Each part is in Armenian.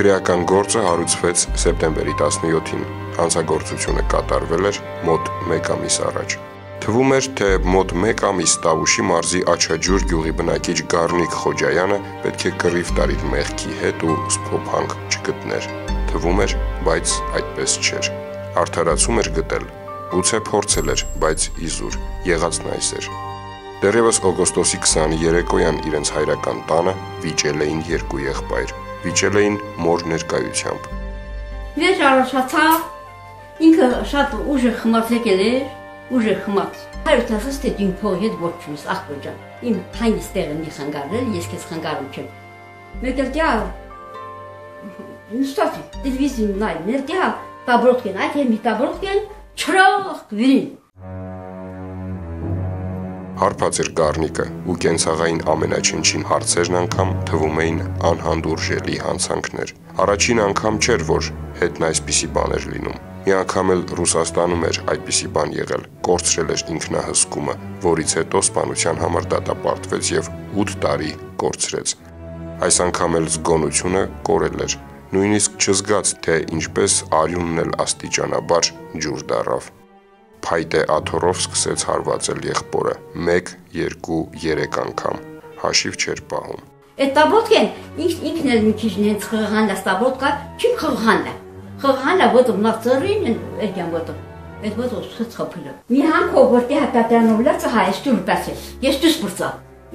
Քրեական գործը հարուցվեց սեպտեմբերի 17-ին, հանցագործությունը կատարվել էր մոտ 1 ամիս առաջ։ Թվում էր, թե մոտ 1 ամիս Տավուշի մարզի Աչաջուր գյուղի բնակիչ Գառնիկ Խոջայանը պետք է կռիվ տար իր մեղքի հետ ու սփոփանք չգտներ։ Թվում էր, բայց այդպես չէր։ Արդարացում էր գտել, գուցե փորձել էր, բայց իզուր, եղածն այս էր։ Դեռևս օգոստոսի 20-ի երեկոյան իրենց հայրական տանը վիճել էին 2 եղբայր, վիճել էին մոր ներկայությամբ։ Վեր առաջացա, ինքը շատ ուժեղ խմած եկել էր, ուժեղ խմած։ Հայրդ ասաց, թե դու փողի հետ ոչ չունես, աղբոր ջան, իմ հայնից տեղը մի խանգարել, ես քեզ խանգարում չեմ։ Մեկ էլ դյա, նստացի, տելևիզիոն նայ, մեր դյա, տաբրոտկեն, այդ հեմի տաբրոտկեն, չրախ վիրին։ Հարբած էր Գառնիկը ու կենցաղային ամենաչնչին հարցերն անգամ թվում էին անհանդուրժելի հանցանքներ։ Առաջին անգամ չէր, որ հետն այսպիսի բան էր լինում։ Մի անգամ էլ Ռուսաստանում էր այդպիսի բան եղել, կորցրել էր ինքնահսկումը, որից հետո սպանության համար դատապարտվեց եւ 8 տարի կորցրեց։ Այս անգամ էլ զգոնությունը կորել էր, նույնիսկ չզգաց, թե ինչպես արյունն էլ աստիճանաբար ջուր դառավ։ Փայտե աթոռով սկսեց հարվածել եղբորը 1, 2, 3 անգամ, հաշիվ չէր պահում։ Այդ տաբոտկեն ինքն էլ մի քիչ նենց խղղանდა տաբոտկա, չիմ խղղանდა։ Խղղանდა ոտով նախծրին էդյան ոտով։ Այդ ոտով սխծխփիլը։ Մի հանքով որտեղ հատատրանով լացը հայս դուր պասես։ Ես դուս բրծա։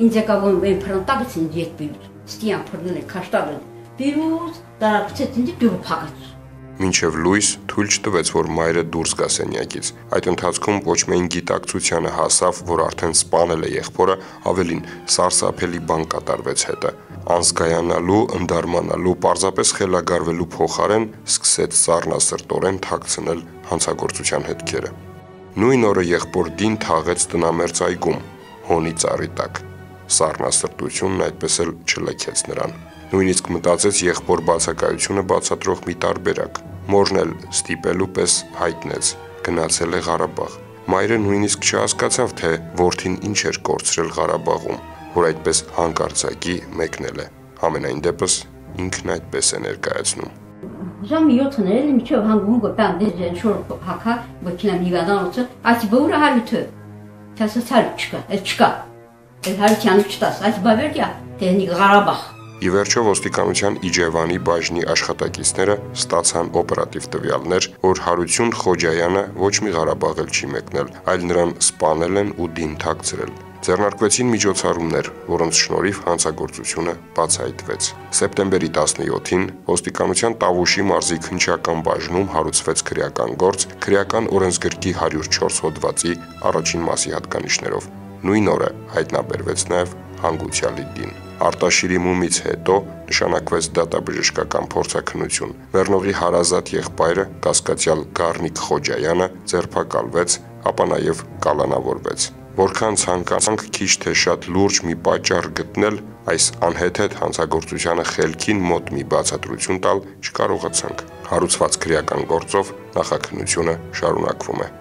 Ինձ եկավ այն փրանտակից ինձ ետ բիուց։ Ստիան փռնել քաշտալը։ Բիուց դարակցեց ինձ դուր փակած։ Մինչև լույս թույլ չտվեց, որ մայրը դուրս գա սենյակից։ Այդ ընթացքում ոչ միայն գիտակցությանը հասավ, որ արդեն սպանել է եղբորը, ավելին սարսափելի բան կատարվեց հետը։ Անզգայանալու, ընդարմանալու, պարզապես խելագարվելու փոխարեն սկսեց սառնասրտորեն թաքցնել հանցագործության հետքերը։ Նույն օրը եղբոր Դին թաղեց տնամերձ այգում, հոնի ծառի տակ։ Սառնասրտությունն այդպես էլ չլքեց նրան։ Նույնիսկ մտածեց եղբոր բացակայությունը բացատրող մի տարբերակ։ Մորն էլ ստիպելու պես հայտնեց, գնացել է Ղարաբաղ։ Մայրը նույնիսկ չհասկացավ, թե որդին ինչ էր կորցրել Ղարաբաղում, որ այդպես հանկարծակի մեկնել է։ Համենայն դեպս ինքն այդպես է ներկայացնում։ Ժամի 7-ն էր, միջով հանգում գտան դեր շոր հակա, ոչինա միգադանոցը, այս բուրը հարիթը։ Թասացար չկա։ Այդ հարիթյանը չտաս, այս բավերդյա, տեհնիկ Ղարաբաղ։ Ի վերջո ոստիկանության Իջևանի բաժնի աշխատակիցները ստացան օպերատիվ տվյալներ, որ Հարություն Խոջայանը ոչ մի Ղարաբաղ էլ չի մեկնել, այլ նրան սպանել են ու դին թաքցրել։ Ձեռնարկվեցին միջոցառումներ, որոնց շնորհիվ հանցագործությունը բացահայտվեց։ Սեպտեմբերի 17-ին ոստիկանության Տավուշի մարզի քննչական բաժնում հարուցվեց քրեական գործ քրեական օրենսգրքի 104 հոդվածի առաջին մասի հատկանիշներով։ Նույն օրը հայտնաբերվեց նաև հանգուցյալի դին։ Արտաշիրի մումից հետո նշանակվեց դատաբժշկական փորձաքննություն։ Մեռնողի հարազատ եղբայրը կասկածյալ Գառնիկ Խոջայանը ձերբակալվեց, ապա նաև կալանավորվեց։ Որքան ցանկացանք քիչ թե շատ լուրջ մի պատճառ գտնել, այս անհեթեթ հանցագործությանը խելքին մոտ մի բացատրություն տալ չկարողացանք։ Հարուցված քրեական գործով նախաքննությունը շարունակվում է։